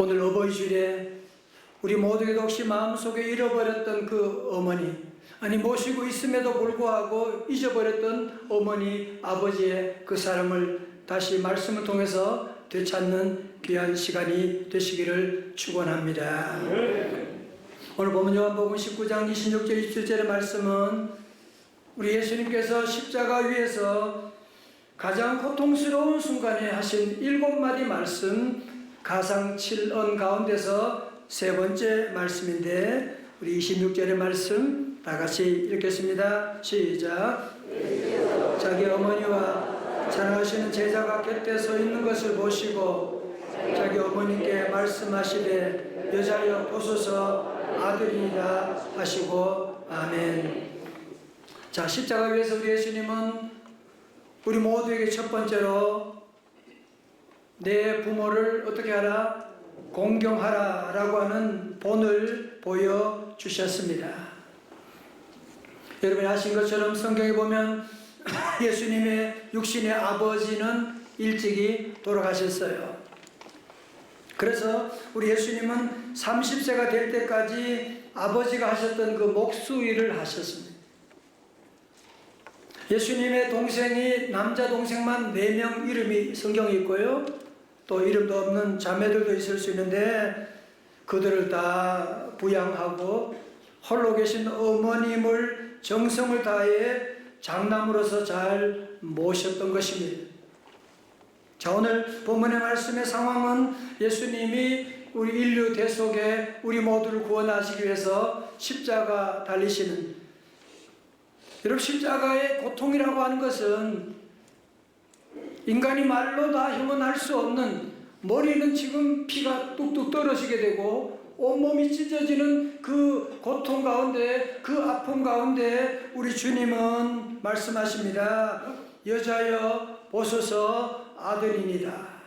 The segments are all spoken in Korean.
오늘 어버이주일에 우리 모두에게 혹시 마음속에 잃어버렸던 그 어머니, 아니 모시고 있음에도 불구하고 잊어버렸던 어머니, 아버지의 그 사람을 다시 말씀을 통해서 되찾는 귀한 시간이 되시기를 축원합니다. 오늘 본문 요한복음 19장 26절 27절의 말씀은 우리 예수님께서 십자가 위에서 가장 고통스러운 순간에 하신 7마디 말씀, 가상 7언 가운데서 세 번째 말씀인데, 우리 26절의 말씀 다 같이 읽겠습니다. 시작. 자기 어머니와 사랑하시는 제자가 곁에 서 있는 것을 보시고 자기 어머니께 말씀하시되 여자여 보소서 아들이니라 하시고. 아멘. 자, 십자가 위에서 우리 예수님은 우리 모두에게 첫 번째로 내 부모를 어떻게 하라? 공경하라 라고 하는 본을 보여주셨습니다. 여러분이 아신 것처럼 성경에 보면 예수님의 육신의 아버지는 일찍이 돌아가셨어요. 그래서 우리 예수님은 30세가 될 때까지 아버지가 하셨던 그 목수일을 하셨습니다. 예수님의 동생이 남자 동생만 4명 이름이 성경에 있고요, 또 이름도 없는 자매들도 있을 수 있는데 그들을 다 부양하고 홀로 계신 어머님을 정성을 다해 장남으로서 잘 모셨던 것입니다. 자, 오늘 본문의 말씀의 상황은 예수님이 우리 인류 대속에 우리 모두를 구원하시기 위해서 십자가 달리시는, 여러분 십자가의 고통이라고 하는 것은 인간이 말로 다 형언할 수 없는, 머리는 지금 피가 뚝뚝 떨어지게 되고 온몸이 찢어지는 그 고통 가운데, 그 아픔 가운데 우리 주님은 말씀하십니다. 여자여 보소서 아들이니라.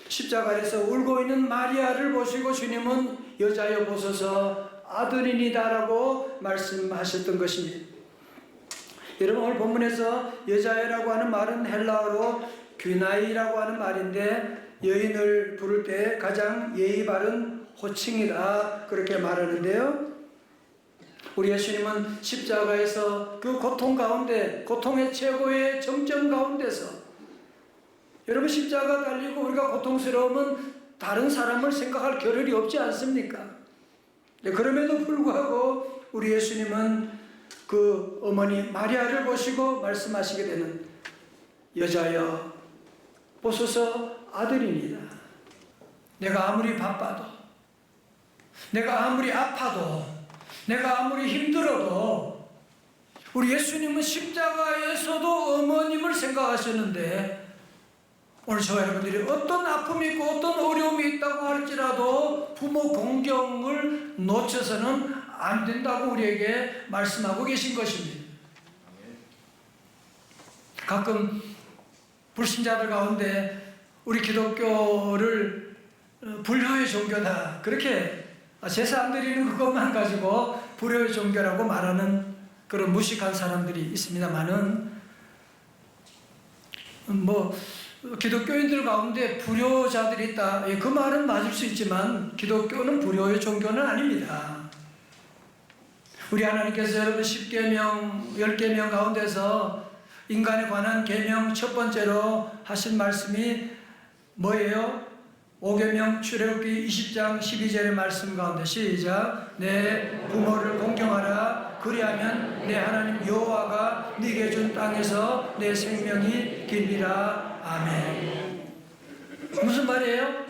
십자가 아래서 울고 있는 마리아를 보시고 주님은 여자여 보소서 아들이니다 라고 말씀하셨던 것입니다. 여러분, 오늘 본문에서 여자애라고 하는 말은 헬라어로 귀나이라고 하는 말인데, 여인을 부를 때 가장 예의 바른 호칭이다 그렇게 말하는데요, 우리 예수님은 십자가에서 그 고통 가운데, 고통의 최고의 정점 가운데서, 여러분 십자가 달리고 우리가 고통스러우면 다른 사람을 생각할 겨를이 없지 않습니까? 그럼에도 불구하고 우리 예수님은 그 어머니 마리아를 보시고 말씀하시게 되는, 여자여 보소서 아들이니라. 내가 아무리 바빠도, 내가 아무리 아파도, 내가 아무리 힘들어도 우리 예수님은 십자가에서도 어머님을 생각하셨는데, 오늘 저와 여러분들이 어떤 아픔이 있고 어떤 어려움이 있다고 할지라도 부모 공경을 놓쳐서는 안 된다고 우리에게 말씀하고 계신 것입니다. 가끔 불신자들 가운데 우리 기독교를 불효의 종교다, 그렇게 제사 안 드리는 그것만 가지고 불효의 종교라고 말하는 그런 무식한 사람들이 있습니다만은, 기독교인들 가운데 불효자들이 있다, 그 말은 맞을 수 있지만 기독교는 불효의 종교는 아닙니다. 우리 하나님께서 여러분 10계명, 10계명 가운데서 인간에 관한 계명 첫 번째로 하신 말씀이 뭐예요? 5계명 출애굽기 20장 12절의 말씀 가운데 시작. 내 부모를 공경하라. 그리하면 내 하나님 여호와가 네게 준 땅에서 내 생명이 길리라. 아멘. 무슨 말이에요?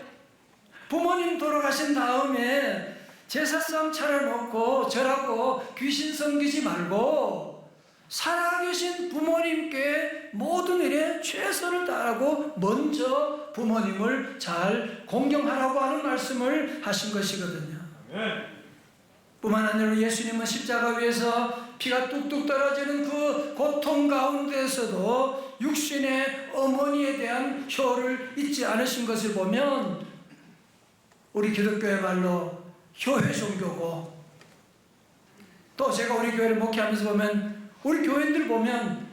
부모님 돌아가신 다음에 제사상 차려놓고 절하고 귀신 섬기지 말고 살아계신 부모님께 모든 일에 최선을 다하고 먼저 부모님을 잘 공경하라고 하는 말씀을 하신 것이거든요. 뿐만 아니라 예수님은 십자가 위에서 피가 뚝뚝 떨어지는 그 고통 가운데서도 육신의 어머니에 대한 효를 잊지 않으신 것을 보면 우리 기독교의 말로 효회 종교고, 또 제가 우리 교회를 목회하면서 보면 우리 교인들 보면,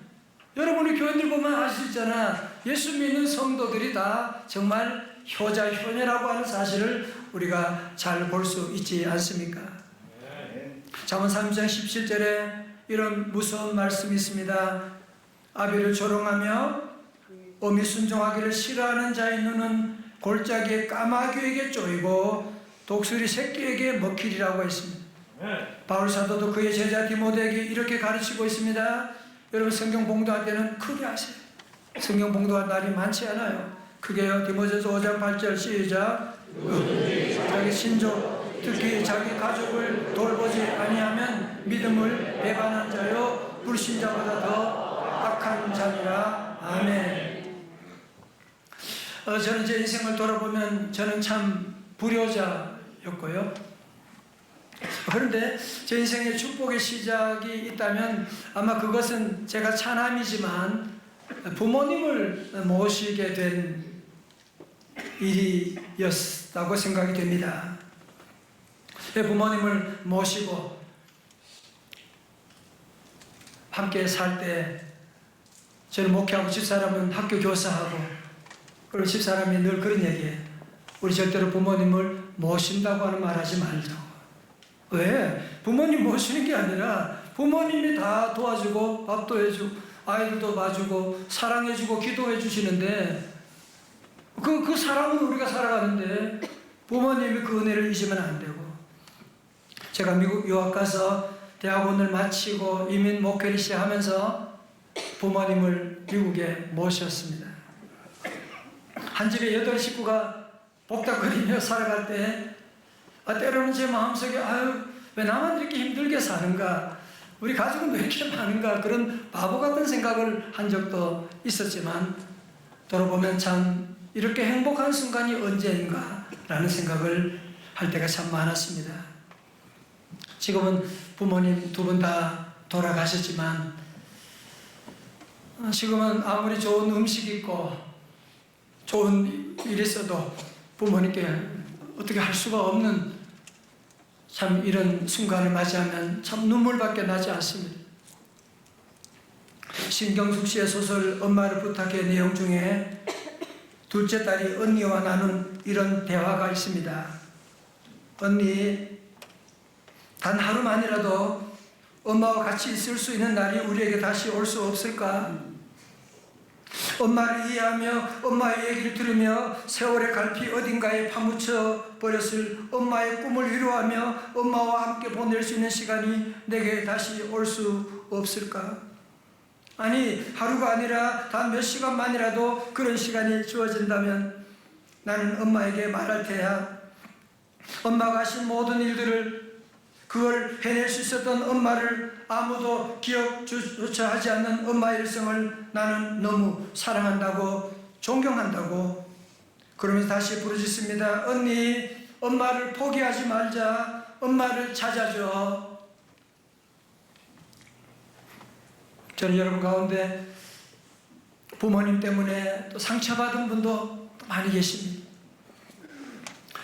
여러분 우리 교인들 보면 알 수 있잖아. 예수 믿는 성도들이 다 정말 효자, 효녀라고 하는 사실을 우리가 잘 볼 수 있지 않습니까? 잠언 3장 17절에 이런 무서운 말씀이 있습니다. 아비를 조롱하며 어미 순종하기를 싫어하는 자의 눈은 골짜기에 까마귀에게 쪼이고 독수리 새끼에게 먹히리라고 했습니다. 바울 사도도 그의 제자 디모데에게 이렇게 가르치고 있습니다. 여러분 성경 봉독할 때는 크게 하세요. 성경 봉독할 날이 많지 않아요. 크게요. 디모데서 5장 8절 시작. 자기 신족 특히 자기 가족을 돌보지 아니하면 믿음을 배반한 자요 불신자보다 더 악한 자니라. 아멘. 저는 제 인생을 돌아보면 저는 참 불효자였고요. 그런데 제 인생의 축복의 시작이 있다면 아마 그것은 제가 차남이지만 부모님을 모시게 된 일이었다고 생각이 됩니다. 부모님을 모시고 함께 살 때 저는 목회하고 집사람은 학교 교사하고 그리고 집사람이 늘 그런 얘기해요. 우리 절대로 부모님을 모신다고 하는 말 하지 말자고. 왜? 부모님 모시는 게 아니라 부모님이 다 도와주고 밥도 해주고 아이들도 봐주고 사랑해주고 기도해 주시는데 그 사랑은 우리가 살아가는데 부모님이 그 은혜를 잊으면 안 되고 제가 미국 유학 가서 대학원을 마치고 이민 목회를 시작하면서 부모님을 미국에 모셨습니다. 한 집에 8 식구가 복닥거리며 살아갈 때 때로는 제 마음속에 왜 나만 이렇게 힘들게 사는가, 우리 가족은 왜 이렇게 많은가, 그런 바보 같은 생각을 한 적도 있었지만 돌아보면 참 이렇게 행복한 순간이 언제인가 라는 생각을 할 때가 참 많았습니다. 지금은 부모님 2분 다 돌아가셨지만 지금은 아무리 좋은 음식이 있고 좋은 일이 있어도 부모님께 어떻게 할 수가 없는 참 이런 순간을 맞이하면 참 눈물밖에 나지 않습니다. 신경숙 씨의 소설 엄마를 부탁해 내용 중에 둘째 딸이 언니와 나눈 이런 대화가 있습니다. 언니, 단 하루만이라도 엄마와 같이 있을 수 있는 날이 우리에게 다시 올 수 없을까? 엄마를 이해하며 엄마의 얘기를 들으며 세월의 갈피 어딘가에 파묻혀 버렸을 엄마의 꿈을 위로하며 엄마와 함께 보낼 수 있는 시간이 내게 다시 올 수 없을까? 아니, 하루가 아니라 단 몇 시간만이라도 그런 시간이 주어진다면 나는 엄마에게 말할 테야. 엄마가 하신 모든 일들을, 그걸 해낼 수 있었던 엄마를, 아무도 기억조차 하지 않는 엄마의 일생을 나는 너무 사랑한다고, 존경한다고. 그러면서 다시 부르짖습니다. 언니, 엄마를 포기하지 말자. 엄마를 찾아줘. 저는 여러분 가운데 부모님 때문에 또 상처받은 분도 많이 계십니다.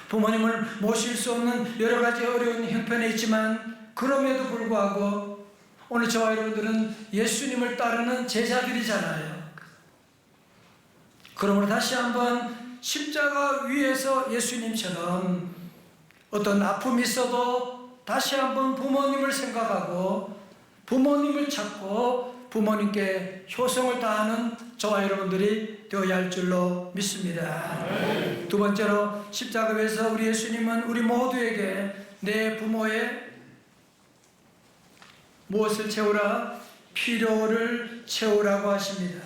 부모님을 모실 수 없는 여러 가지 어려운 형편에 있지만 그럼에도 불구하고 오늘 저와 여러분들은 예수님을 따르는 제자들이잖아요. 그러므로 다시 한번 십자가 위에서 예수님처럼 어떤 아픔이 있어도 다시 한번 부모님을 생각하고 부모님을 찾고 부모님께 효성을 다하는 저와 여러분들이 되어야 할 줄로 믿습니다. 두 번째로 십자가 위에서 우리 예수님은 우리 모두에게 내 부모의 무엇을 채우라? 필요를 채우라고 하십니다.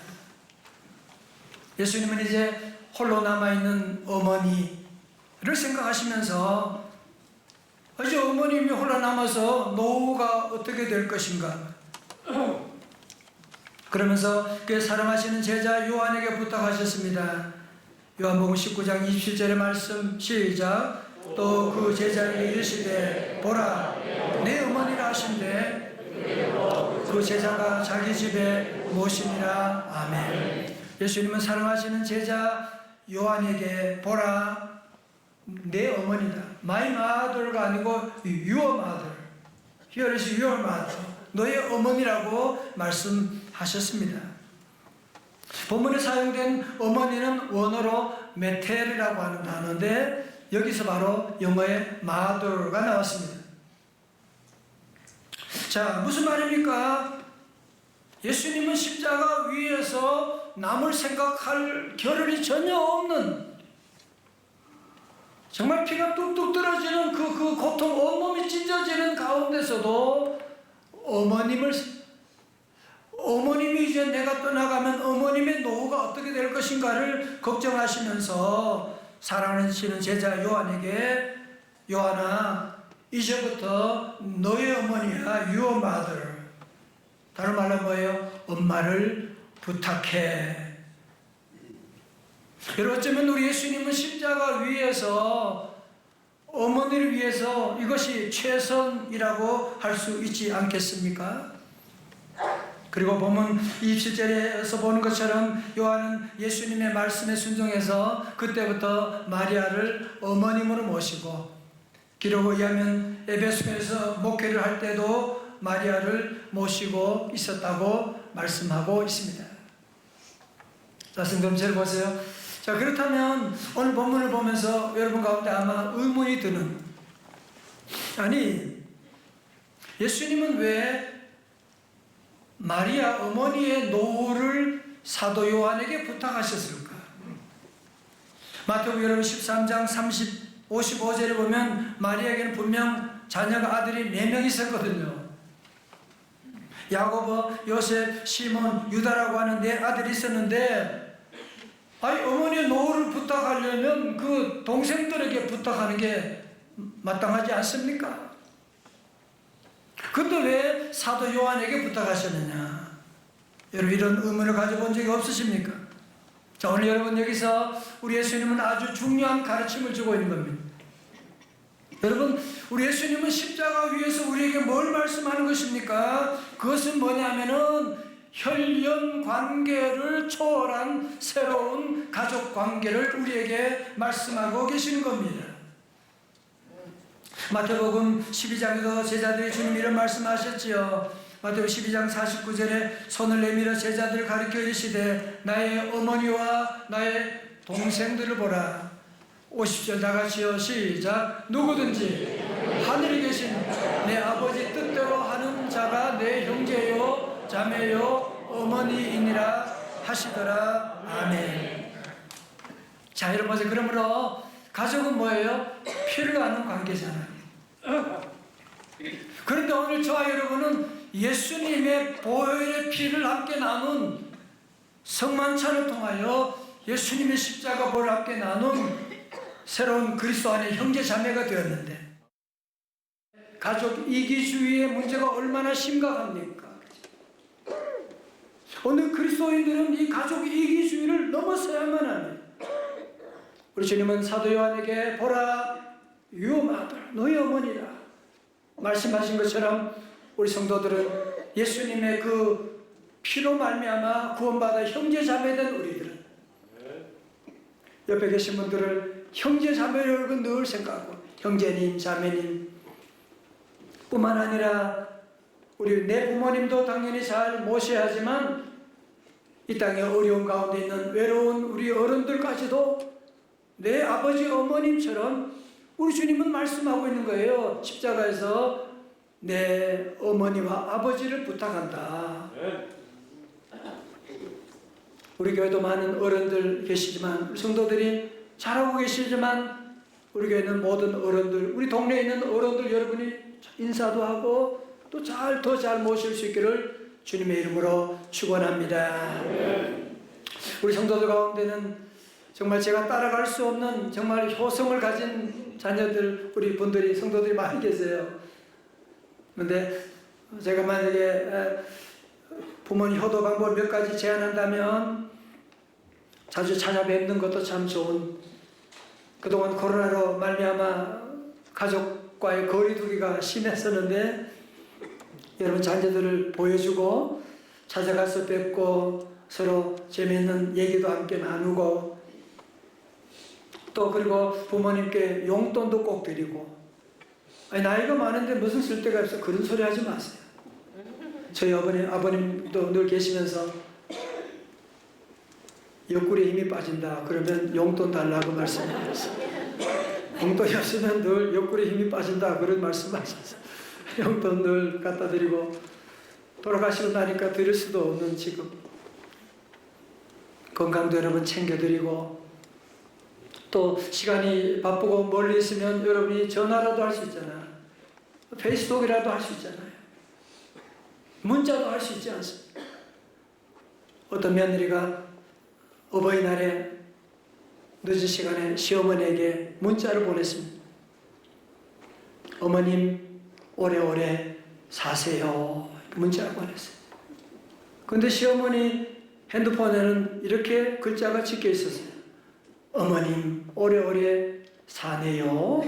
예수님은 이제 홀로 남아있는 어머니를 생각하시면서 이제 어머님이 홀로 남아서 노후가 어떻게 될 것인가? 그러면서 그 사랑하시는 제자 요한에게 부탁하셨습니다. 요한복음 19장 27절의 말씀 시작. 또 그 제자에게 이르시되 보라 내 어머니라 하신대 그 제자가 자기 집에 모시니라. 아멘. 예수님은 사랑하시는 제자 요한에게 보라 내 어머니다. My mother가 아니고 your mother. Here is your mother. 너의 어머니라고 말씀하셨습니다. 본문에 사용된 어머니는 원어로 메텔이라고 하는 단어인데 여기서 바로 영어의 mother가 나왔습니다. 자, 무슨 말입니까? 예수님은 십자가 위에서 남을 생각할 겨를이 전혀 없는, 정말 피가 뚝뚝 떨어지는 그 고통, 온몸이 찢어지는 가운데서도 어머님이 이제 내가 떠나가면 어머님의 노후가 어떻게 될 것인가를 걱정하시면서 사랑하시는 제자 요한에게, 요한아, 이제부터 너의 어머니야, your mother. 다른 말로 뭐예요? 엄마를 부탁해. 여러분, 어쩌면 우리 예수님은 십자가 위에서 어머니를 위해서 이것이 최선이라고 할 수 있지 않겠습니까? 그리고 보면 27절에서 보는 것처럼 요한은 예수님의 말씀에 순종해서 그때부터 마리아를 어머님으로 모시고, 기록에 의하면 에베소에서 목회를 할 때도 마리아를 모시고 있었다고 말씀하고 있습니다. 자, 성도님들 보세요. 자, 그렇다면 오늘 본문을 보면서 여러분 가운데 아마 의문이 드는, 아니 예수님은 왜 마리아 어머니의 노후를 사도 요한에게 부탁하셨을까? 마태복음 여러분 13장 55절에 보면 마리아에게는 분명 자녀가 아들이 4명 있었거든요. 야고보, 요셉, 시몬, 유다라고 하는 4아들이 있었는데, 아니 어머니의 노후를 부탁하려면 그 동생들에게 부탁하는 게 마땅하지 않습니까? 근데 왜 사도 요한에게 부탁하셨느냐? 여러분, 이런 의문을 가져본 적이 없으십니까? 자, 오늘 여러분 여기서 우리 예수님은 아주 중요한 가르침을 주고 있는 겁니다. 여러분, 우리 예수님은 십자가 위에서 우리에게 뭘 말씀하는 것입니까? 그것은 뭐냐면은 혈연 관계를 초월한 새로운 가족 관계를 우리에게 말씀하고 계시는 겁니다. 마태복음 12장에도 제자들이 주님 이런 말씀하셨지요. 마태복음 12장 49절에 손을 내밀어 제자들을 가리켜 이르시되 나의 어머니와 나의 동생들을 보라. 50절 다 같이요. 시작. 누구든지 하늘에 계신 내 아버지 뜻대로 하는 자가 내 형제요 자매요 어머니이니라 하시더라. 아멘. 자, 여러분 보세요. 그러므로 가족은 뭐예요? 피를 나눈 관계잖아요. 그런데 오늘 저와 여러분은 예수님의 보혈의 피를 함께 나눈 성만찬을 통하여 예수님의 십자가 보혈을 함께 나눈 새로운 그리스도 안에 형제 자매가 되었는데, 가족 이기주의의 문제가 얼마나 심각합니까? 오늘 그리스도인들은 이 가족 이기주의를 넘어서야만 합니다. 우리 주님은 사도 요한에게 보라, your mother, 너희 어머니라 말씀하신 것처럼 우리 성도들은 예수님의 그 피로 말미암아 구원받아 형제 자매된 우리들은 옆에 계신 분들을 형제 자매라고 늘 생각하고, 형제님, 자매님 뿐만 아니라 우리 내 부모님도 당연히 잘 모셔야 하지만 이 땅에 어려운 가운데 있는 외로운 우리 어른들까지도 내 아버지 어머님처럼 우리 주님은 말씀하고 있는 거예요. 십자가에서 내 어머니와 아버지를 부탁한다. 우리 교회도 많은 어른들 계시지만, 우리 성도들이 잘하고 계시지만, 우리 교회는 모든 어른들, 우리 동네에 있는 어른들 여러분이 인사도 하고 또 더 잘 모실 수 있기를 주님의 이름으로 축원합니다. 우리 성도들 가운데는 정말 제가 따라갈 수 없는 정말 효성을 가진 자녀들, 우리 분들이, 성도들이 많이 계세요. 그런데 제가 만약에 부모님 효도 방법을 몇 가지 제안한다면 자주 찾아뵙는 것도 참 좋은, 그동안 코로나로 말미암아 가족과의 거리두기가 심했었는데 여러분 자녀들을 보여주고 찾아가서 뵙고 서로 재미있는 얘기도 함께 나누고, 또 그리고 부모님께 용돈도 꼭 드리고, 아니 나이가 많은데 무슨 쓸데가 없어, 그런 소리 하지 마세요. 저희 아버님도 늘 계시면서 옆구리에 힘이 빠진다 그러면 용돈 달라고 말씀하셨어요. 용돈이 없으면 늘 옆구리에 힘이 빠진다 그런 말씀하셨어요. 용돈 늘 갖다 드리고 돌아가시고 나니까 드릴 수도 없는 지금 건강도 여러분 챙겨드리고 또 시간이 바쁘고 멀리 있으면 여러분이 전화라도 할 수 있잖아요. 페이스북이라도 할 수 있잖아요. 문자도 할 수 있지 않습니까? 어떤 며느리가 어버이날에 늦은 시간에 시어머니에게 문자를 보냈습니다. 어머님 오래오래 사세요. 문자를 보냈어요. 그런데 시어머니 핸드폰에는 이렇게 글자가 적혀 있었어요. 어머님 오래오래 사네요.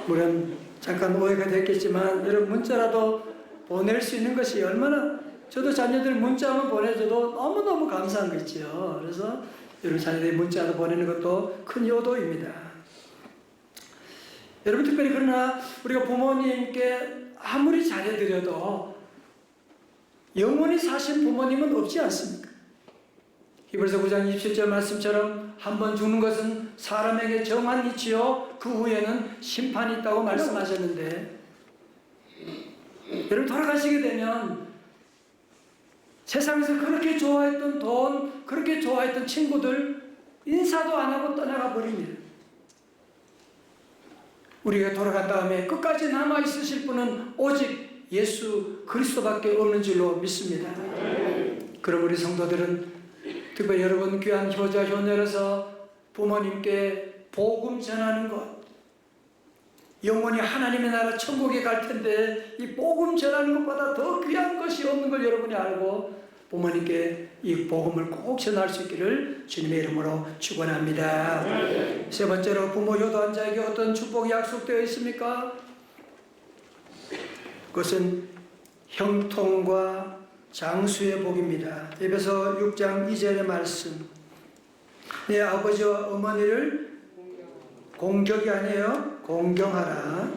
물론 잠깐 오해가 됐겠지만 여러분 문자라도 보낼 수 있는 것이 얼마나 저도 자녀들 문자만 보내줘도 너무너무 감사한 거 있죠. 그래서 여러분 자녀들이 문자도 보내는 것도 큰 효도입니다. 여러분 특별히 그러나 우리가 부모님께 아무리 잘해드려도 영원히 사신 부모님은 없지 않습니까? 히브리서 9장 27절 말씀처럼 한 번 죽는 것은 사람에게 정한 이치요 그 후에는 심판이 있다고 말씀하셨는데 여러분 돌아가시게 되면 세상에서 그렇게 좋아했던 돈, 그렇게 좋아했던 친구들 인사도 안 하고 떠나가 버립니다. 우리가 돌아간 다음에 끝까지 남아있으실 분은 오직 예수 그리스도밖에 없는 줄로 믿습니다. 그럼 우리 성도들은 특별히 여러분 귀한 효자 효녀라서 부모님께 복음 전하는 것 영원히 하나님의 나라 천국에 갈 텐데 이 복음 전하는 것보다 더 귀한 것이 없는 걸 여러분이 알고 부모님께 이 복음을 꼭 전할 수 있기를 주님의 이름으로 축원합니다. 세 번째로 부모 효도한 자에게 어떤 축복이 약속되어 있습니까? 그것은 형통과 장수의 복입니다. 에베소 6장 2절의 말씀. 내 아버지와 어머니를 공격이 아니에요. 공경하라.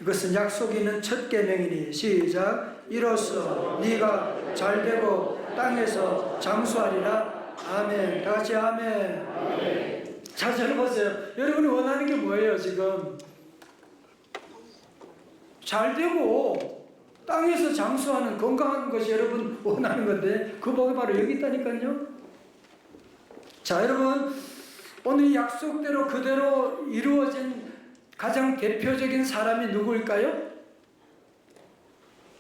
이것은 약속이 있는 첫 계명이니 시작. 이로써 네가 잘되고 땅에서 장수하리라. 아멘. 다 같이 아멘. 자, 잘 보세요. 여러분이 원하는 게 뭐예요 지금? 잘되고 땅에서 장수하는 건강한 것이 여러분 원하는 건데 그 복이 바로 여기 있다니까요. 자, 여러분 오늘 이 약속대로 그대로 이루어진 가장 대표적인 사람이 누구일까요?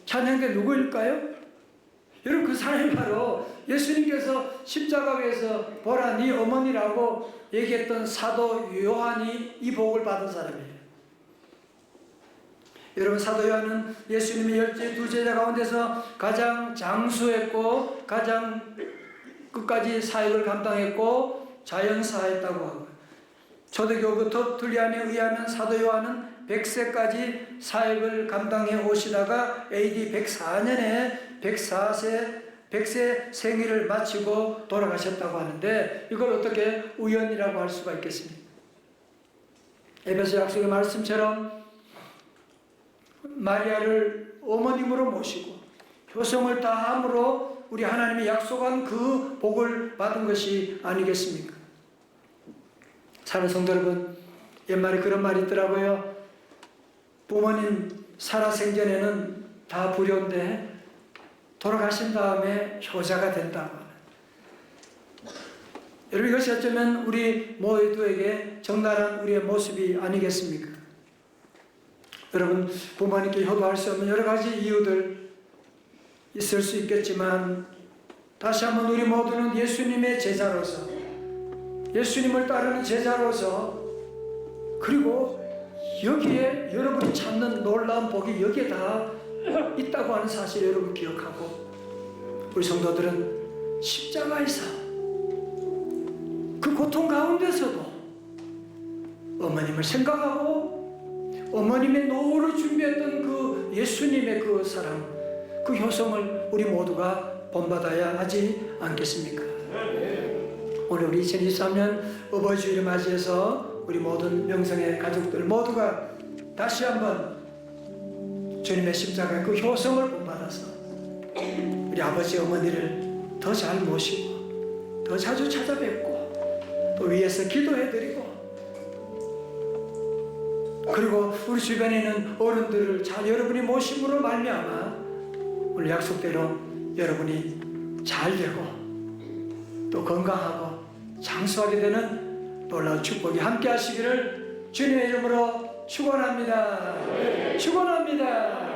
찬양대 누구일까요? 여러분 그 사람이 바로 예수님께서 십자가 위에서 보라 네 어머니라고 얘기했던 사도 요한이 이 복을 받은 사람이에요. 여러분 사도 요한은 예수님의 열째 두 제자 가운데서 가장 장수했고 가장 끝까지 사역을 감당했고 자연사했다고 하고 초대교부 터툴리안에 의하면 사도 요한은 100세까지 사역을 감당해 오시다가 AD 104년에 100세 생일을 마치고 돌아가셨다고 하는데 이걸 어떻게 우연이라고 할 수가 있겠습니까? 에베소 약속의 말씀처럼 마리아를 어머님으로 모시고 효성을 다함으로 우리 하나님이 약속한 그 복을 받은 것이 아니겠습니까? 사는 성도 여러분, 옛말에 그런 말이 있더라고요. 부모님 살아생전에는 다 불효인데 돌아가신 다음에 효자가 된다고 하는. 여러분 이것이 어쩌면 우리 모두에게 적나라한 우리의 모습이 아니겠습니까? 여러분 부모님께 효도할 수 없는 여러 가지 이유들 있을 수 있겠지만 다시 한번 우리 모두는 예수님의 제자로서 예수님을 따르는 제자로서 그리고 여기에 여러분이 찾는 놀라운 복이 여기에 다 있다고 하는 사실 여러분 기억하고 우리 성도들은 십자가에서 그 고통 가운데서도 어머님을 생각하고 어머님의 노후를 준비했던 그 예수님의 그 사랑 그 효성을 우리 모두가 본받아야 하지 않겠습니까? 오늘 우리 2023년 어버이주일을 맞이해서 우리 모든 명성의 가족들 모두가 다시 한번 주님의 십자가의 그 효성을 본받아서 우리 아버지 어머니를 더 잘 모시고 더 자주 찾아뵙고 또 위에서 기도해드리고 그리고 우리 주변에 있는 어른들을 잘 여러분이 모심으로 말미암아 오늘 약속대로 여러분이 잘 되고 또 건강하고 장수하게 되는 놀라운 축복이 함께 하시기를 주님의 이름으로 축원합니다. 축원합니다.